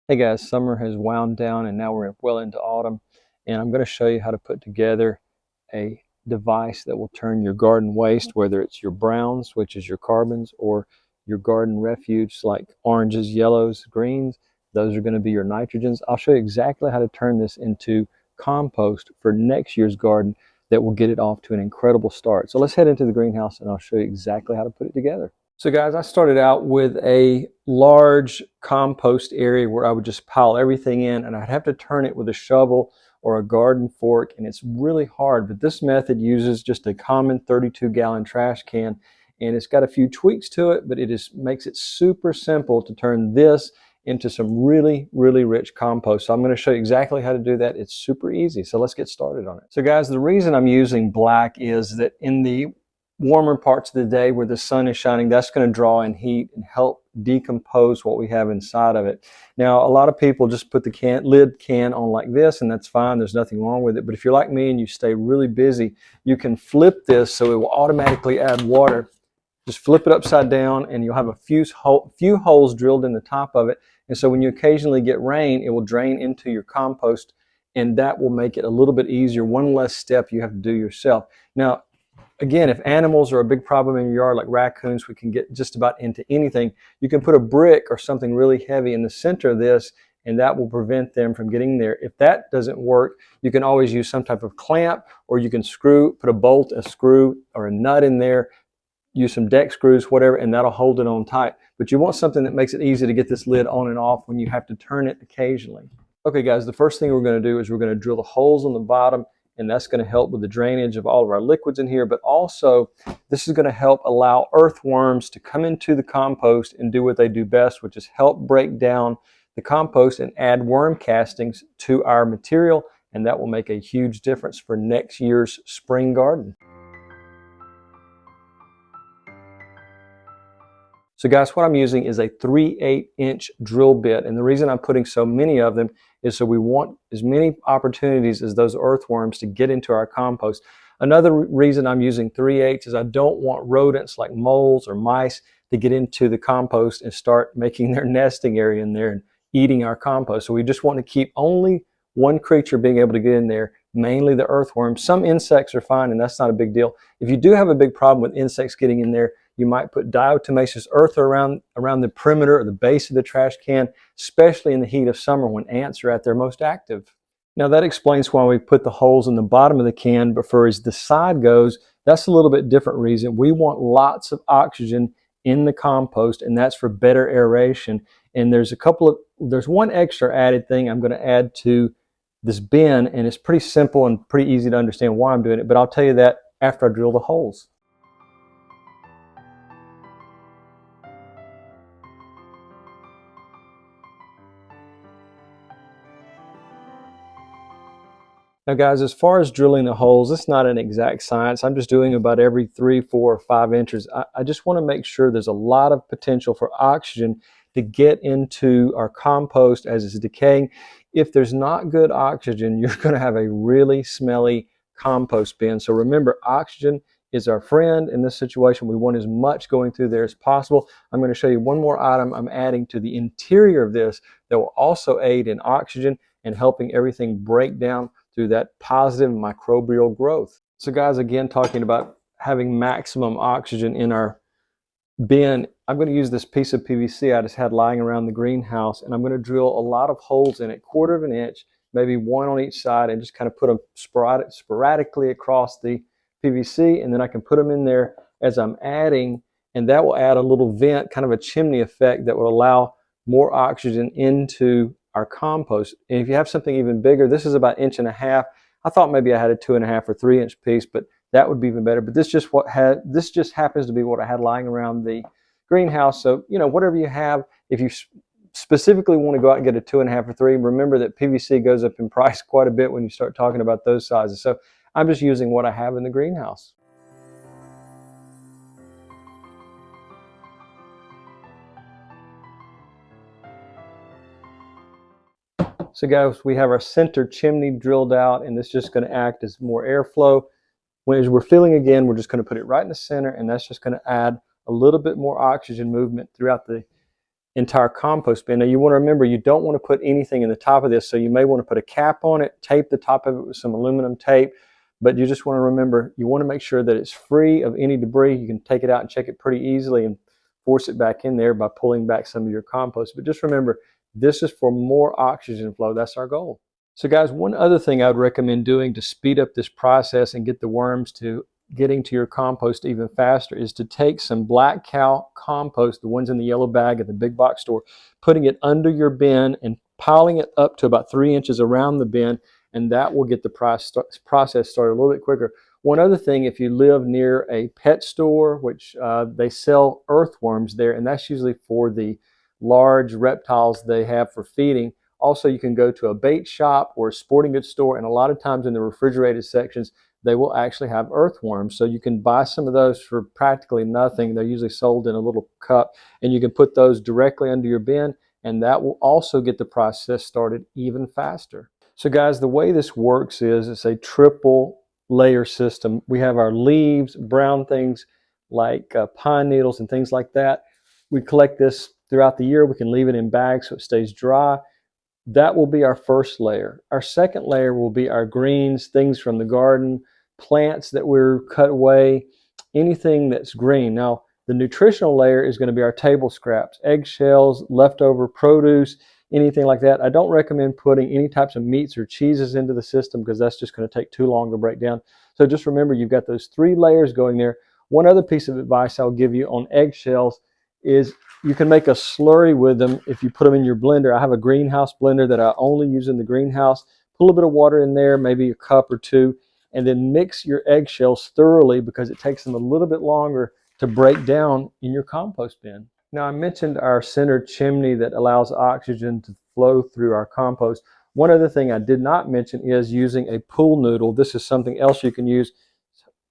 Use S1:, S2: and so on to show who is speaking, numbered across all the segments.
S1: Hey guys, summer has wound down and now we're well into autumn, and I'm going to show you how to put together a device that will turn your garden waste, whether it's your browns, which is your carbons, or your garden refuse like oranges, yellows, greens. Those are going to be your nitrogens. I'll show you exactly how to turn this into compost for next year's garden that will get it off to an incredible start. So let's head into the greenhouse and I'll show you exactly how to put it together. So guys, I started out with a large compost area where I would just pile everything in, and I'd have to turn it with a shovel or a garden fork, and it's really hard. But this method uses just a common 32-gallon trash can, and it's got a few tweaks to it, but makes it super simple to turn this into some really, really rich compost. So I'm going to show you exactly how to do that. It's super easy. So let's get started on it. So guys, the reason I'm using black is that in the warmer parts of the day where the sun is shining, that's going to draw in heat and help decompose what we have inside of it. Now, a lot of people just put the lid can on like this, and that's fine. There's nothing wrong with it. But if you're like me and you stay really busy, you can flip this so it will automatically add water. Just flip it upside down and you'll have a few holes drilled in the top of it. And so when you occasionally get rain, it will drain into your compost, and that will make it a little bit easier. One less step you have to do yourself. Now, again, if animals are a big problem in your yard, like raccoons, we can get just about into anything. You can put a brick or something really heavy in the center of this, and that will prevent them from getting there. If that doesn't work, you can always use some type of clamp, or you can put a bolt, a screw, or a nut in there, use some deck screws, whatever, and that'll hold it on tight. But you want something that makes it easy to get this lid on and off when you have to turn it occasionally. Okay guys, the first thing we're going to do is we're going to drill the holes on the bottom, and that's going to help with the drainage of all of our liquids in here, but also this is going to help allow earthworms to come into the compost and do what they do best, which is help break down the compost and add worm castings to our material, and that will make a huge difference for next year's spring garden. So guys, what I'm using is a 3/8-inch drill bit, and the reason I'm putting so many of them is so we want as many opportunities as those earthworms to get into our compost. Another reason I'm using 3/8 is I don't want rodents like moles or mice to get into the compost and start making their nesting area in there and eating our compost. So we just want to keep only one creature being able to get in there, mainly the earthworms. Some insects are fine, and that's not a big deal. If you do have a big problem with insects getting in there, you might put diatomaceous earth around the perimeter or the base of the trash can, especially in the heat of summer when ants are at their most active. Now that explains why we put the holes in the bottom of the can, but for as the side goes, that's a little bit different reason. We want lots of oxygen in the compost, and that's for better aeration. And there's one extra added thing I'm going to add to this bin, and it's pretty simple and pretty easy to understand why I'm doing it, but I'll tell you that after I drill the holes. Now guys, as far as drilling the holes, it's not an exact science. I'm just doing about every 3, 4, or 5 inches. I just want to make sure there's a lot of potential for oxygen to get into our compost as it's decaying. If there's not good oxygen, you're going to have a really smelly compost bin. So remember, oxygen is our friend in this situation. We want as much going through there as possible. I'm going to show you one more item I'm adding to the interior of this that will also aid in oxygen and helping everything break down through that positive microbial growth. So guys, again, talking about having maximum oxygen in our bin, I'm going to use this piece of PVC I just had lying around the greenhouse, and I'm going to drill a lot of holes in it, 1/4 of an inch, maybe one on each side, and just kind of put them sporadically across the PVC, and then I can put them in there as I'm adding, and that will add a little vent, kind of a chimney effect that will allow more oxygen into our compost. And if you have something even bigger, this is about 1.5 inches. I thought maybe I had a 2.5 or 3-inch piece, but that would be even better. But this just happens to be what I had lying around the greenhouse. So whatever you have, if you specifically want to go out and get a 2.5 or 3, remember that PVC goes up in price quite a bit when you start talking about those sizes. So I'm just using what I have in the greenhouse. So guys, we have our center chimney drilled out, and this is just going to act as more airflow. As we're filling again, we're just going to put it right in the center, and that's just going to add a little bit more oxygen movement throughout the entire compost bin. Now you want to remember, you don't want to put anything in the top of this, so you may want to put a cap on it, tape the top of it with some aluminum tape, but you just want to remember, you want to make sure that it's free of any debris. You can take it out and check it pretty easily and force it back in there by pulling back some of your compost. But just remember, this is for more oxygen flow. That's our goal. So guys, one other thing I would recommend doing to speed up this process and get the worms to getting to your compost even faster is to take some black cow compost, the ones in the yellow bag at the big box store, putting it under your bin and piling it up to about 3 inches around the bin, and that will get the process started a little bit quicker. One other thing, if you live near a pet store, which they sell earthworms there, and that's usually for the large reptiles they have for feeding. Also, you can go to a bait shop or a sporting goods store, and a lot of times in the refrigerated sections, they will actually have earthworms. So you can buy some of those for practically nothing. They're usually sold in a little cup, and you can put those directly under your bin, and that will also get the process started even faster. So guys, the way this works is it's a triple layer system. We have our leaves, brown things like pine needles and things like that. We collect this throughout the year. We can leave it in bags so it stays dry. That will be our first layer. Our second layer will be our greens, things from the garden, plants that we're cut away, anything that's green. Now, the nutritional layer is going to be our table scraps, eggshells, leftover produce, anything like that. I don't recommend putting any types of meats or cheeses into the system because that's just going to take too long to break down. So just remember, you've got those 3 layers going there. One other piece of advice I'll give you on eggshells is you can make a slurry with them if you put them in your blender. I have a greenhouse blender that I only use in the greenhouse. Put a little bit of water in there, maybe a cup or 2, and then mix your eggshells thoroughly because it takes them a little bit longer to break down in your compost bin. Now, I mentioned our center chimney that allows oxygen to flow through our compost. One other thing I did not mention is using a pool noodle. This is something else you can use.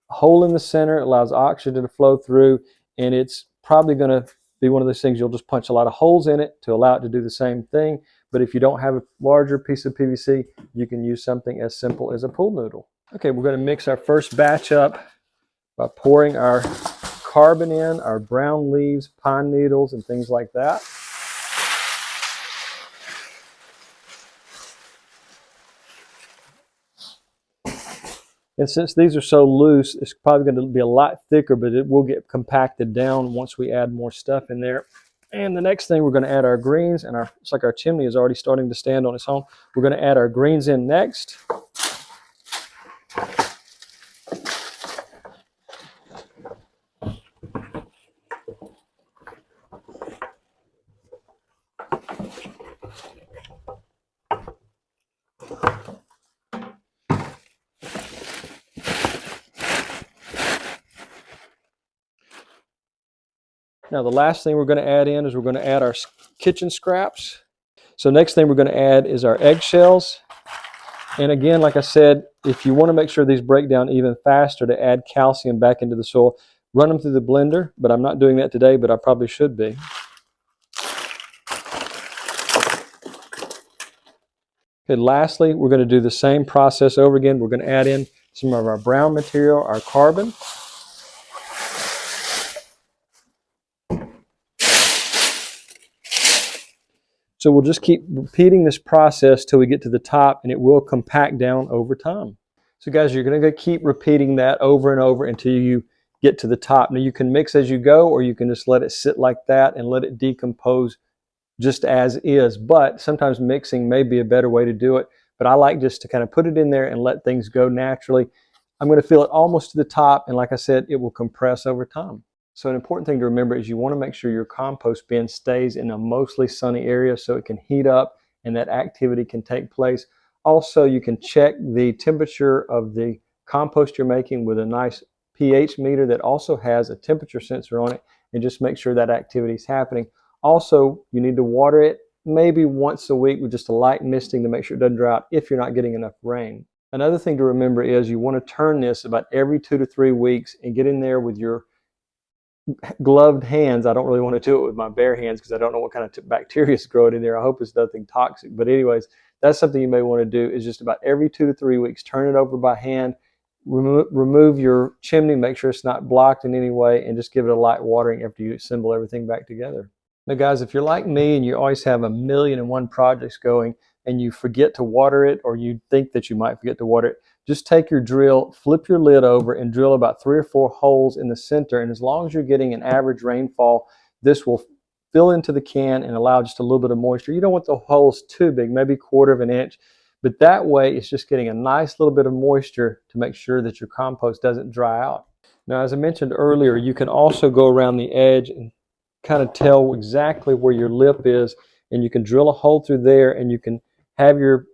S1: Hole in the center allows oxygen to flow through, and it's probably going to be one of those things you'll just punch a lot of holes in it to allow it to do the same thing. But if you don't have a larger piece of PVC, you can use something as simple as a pool noodle. Okay, we're going to mix our first batch up by pouring our carbon in, our brown leaves, pine needles, and things like that. And since these are so loose, it's probably going to be a lot thicker, but it will get compacted down once we add more stuff in there. And the next thing, we're going to add our greens, and it's like our chimney is already starting to stand on its own. We're going to add our greens in next. Now the last thing we're going to add in is we're going to add our kitchen scraps. So next thing we're going to add is our eggshells. And again, like I said, if you want to make sure these break down even faster to add calcium back into the soil, run them through the blender, but I'm not doing that today, but I probably should be. Okay, lastly, we're going to do the same process over again. We're going to add in some of our brown material, our carbon. So we'll just keep repeating this process till we get to the top, and it will compact down over time. So guys, you're going to keep repeating that over and over until you get to the top. Now you can mix as you go, or you can just let it sit like that and let it decompose just as is. But sometimes mixing may be a better way to do it. But I like just to kind of put it in there and let things go naturally. I'm going to fill it almost to the top, and like I said, it will compress over time. So an important thing to remember is you want to make sure your compost bin stays in a mostly sunny area so it can heat up and that activity can take place. Also, you can check the temperature of the compost you're making with a nice pH meter that also has a temperature sensor on it, and just make sure that activity is happening. Also, you need to water it maybe once a week with just a light misting to make sure it doesn't dry out if you're not getting enough rain. Another thing to remember is you want to turn this about every 2 to 3 weeks and get in there with your gloved hands. I don't really want to do it with my bare hands because I don't know what kind of bacteria is growing in there. I hope it's nothing toxic. But anyways, that's something you may want to do, is just about every 2 to 3 weeks, turn it over by hand, remove your chimney, make sure it's not blocked in any way, and just give it a light watering after you assemble everything back together. Now guys, if you're like me and you always have a million and one projects going and you forget to water it, or you think that you might forget to water it, just take your drill, flip your lid over and drill about 3 or 4 holes in the center. And as long as you're getting an average rainfall, this will fill into the can and allow just a little bit of moisture. You don't want the holes too big, maybe 1/4 of an inch, but that way it's just getting a nice little bit of moisture to make sure that your compost doesn't dry out. Now, as I mentioned earlier, you can also go around the edge and kind of tell exactly where your lip is, and you can drill a hole through there, and you can have your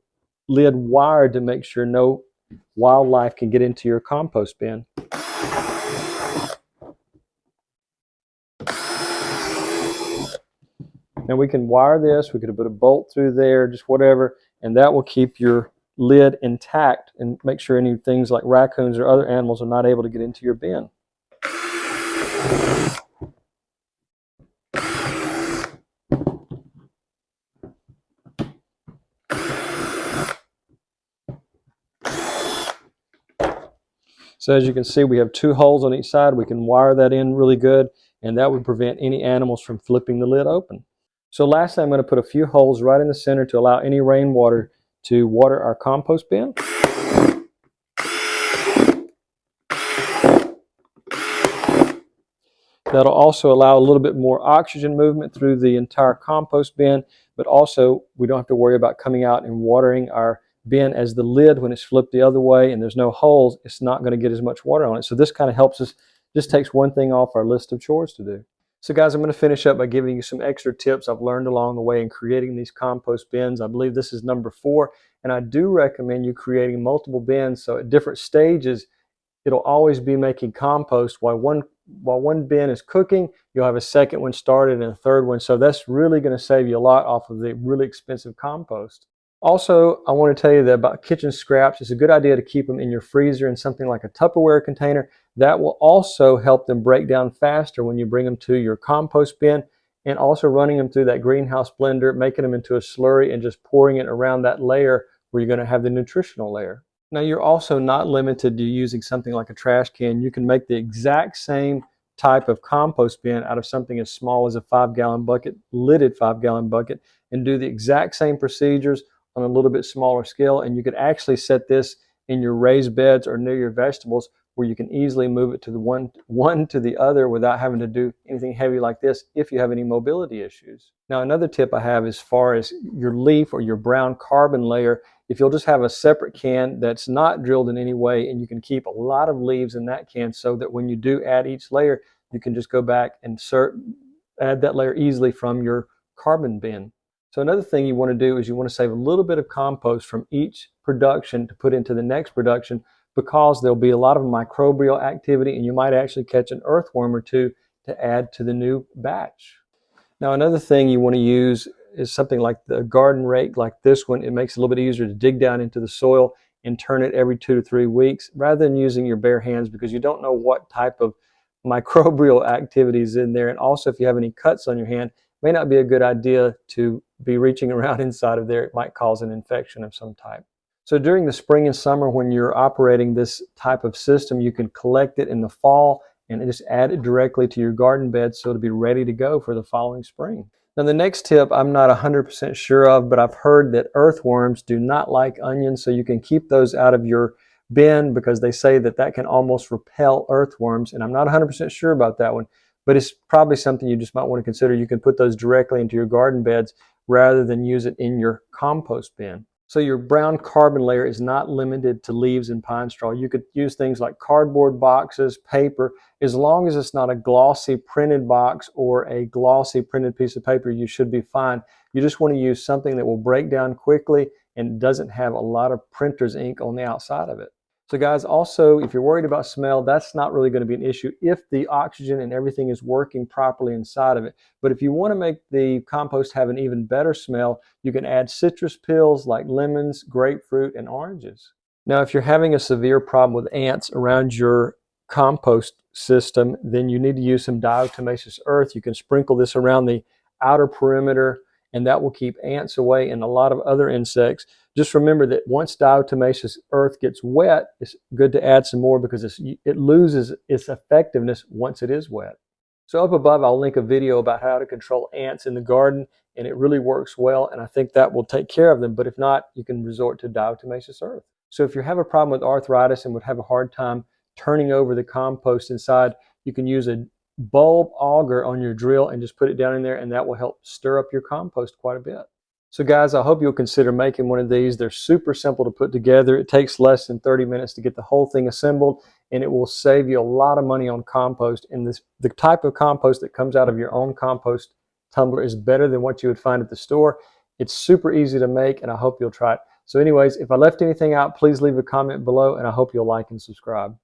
S1: lid wired to make sure no wildlife can get into your compost bin. And we can wire this, we could put a bolt through there, just whatever, and that will keep your lid intact and make sure any things like raccoons or other animals are not able to get into your bin. So as you can see, we have 2 holes on each side. We can wire that in really good, and that would prevent any animals from flipping the lid open. So lastly, I'm going to put a few holes right in the center to allow any rainwater to water our compost bin. That'll also allow a little bit more oxygen movement through the entire compost bin, but also we don't have to worry about coming out and watering our bin, as the lid, when it's flipped the other way and there's no holes, it's not going to get as much water on it. So this kind of helps us, just takes one thing off our list of chores to do. So guys, I'm going to finish up by giving you some extra tips I've learned along the way in creating these compost bins. I believe this is number 4, and I do recommend you creating multiple bins, so at different stages it'll always be making compost. While one bin is cooking, you'll have a second one started and a third one. So that's really going to save you a lot off of the really expensive compost. Also, I want to tell you that about kitchen scraps, it's a good idea to keep them in your freezer in something like a Tupperware container. That will also help them break down faster when you bring them to your compost bin, and also running them through that greenhouse blender, making them into a slurry and just pouring it around that layer where you're going to have the nutritional layer. Now, you're also not limited to using something like a trash can. You can make the exact same type of compost bin out of something as small as a 5-gallon bucket, lidded 5-gallon bucket, and do the exact same procedures on a little bit smaller scale. And you could actually set this in your raised beds or near your vegetables, where you can easily move it to the one to the other without having to do anything heavy like this if you have any mobility issues. Now, another tip I have as far as your leaf or your brown carbon layer, if you'll just have a separate can that's not drilled in any way, and you can keep a lot of leaves in that can, so that when you do add each layer, you can just go back and add that layer easily from your carbon bin. So another thing you want to do is you want to save a little bit of compost from each production to put into the next production, because there'll be a lot of microbial activity, and you might actually catch an earthworm or two to add to the new batch. Now, another thing you want to use is something like the garden rake, like this one. It makes it a little bit easier to dig down into the soil and turn it every 2 to 3 weeks, rather than using your bare hands, because you don't know what type of microbial activity is in there. And also, if you have any cuts on your hand, it may not be a good idea to be reaching around inside of there. It might cause an infection of some type. So during the spring and summer, when you're operating this type of system, you can collect it in the fall and just add it directly to your garden bed, so it'll be ready to go for the following spring. Now, the next tip I'm not 100% sure of, but I've heard that earthworms do not like onions, so you can keep those out of your bin, because they say that that can almost repel earthworms, and I'm not 100% sure about that one, but it's probably something you just might want to consider. You can put those directly into your garden beds rather than use it in your compost bin. So your brown carbon layer is not limited to leaves and pine straw. You could use things like cardboard boxes, paper. As long as it's not a glossy printed box or a glossy printed piece of paper, you should be fine. You just want to use something that will break down quickly and doesn't have a lot of printer's ink on the outside of it. So guys, also, if you're worried about smell, that's not really going to be an issue if the oxygen and everything is working properly inside of it. But if you want to make the compost have an even better smell, you can add citrus pills like lemons, grapefruit, and oranges. Now, if you're having a severe problem with ants around your compost system, then you need to use some diatomaceous earth. You can sprinkle this around the outer perimeter, and that will keep ants away and a lot of other insects. Just remember that once diatomaceous earth gets wet, it's good to add some more, because it loses its effectiveness once it is wet. So up above, I'll link a video about how to control ants in the garden, and it really works well, and I think that will take care of them. But if not, you can resort to diatomaceous earth. So if you have a problem with arthritis and would have a hard time turning over the compost inside, you can use a bulb auger on your drill and just put it down in there, and that will help stir up your compost quite a bit. So guys, I hope you'll consider making one of these. They're super simple to put together. It takes less than 30 minutes to get the whole thing assembled, and it will save you a lot of money on compost. And the type of compost that comes out of your own compost tumbler is better than what you would find at the store. It's super easy to make, and I hope you'll try it. So anyways, if I left anything out, please leave a comment below, and I hope you'll like and subscribe.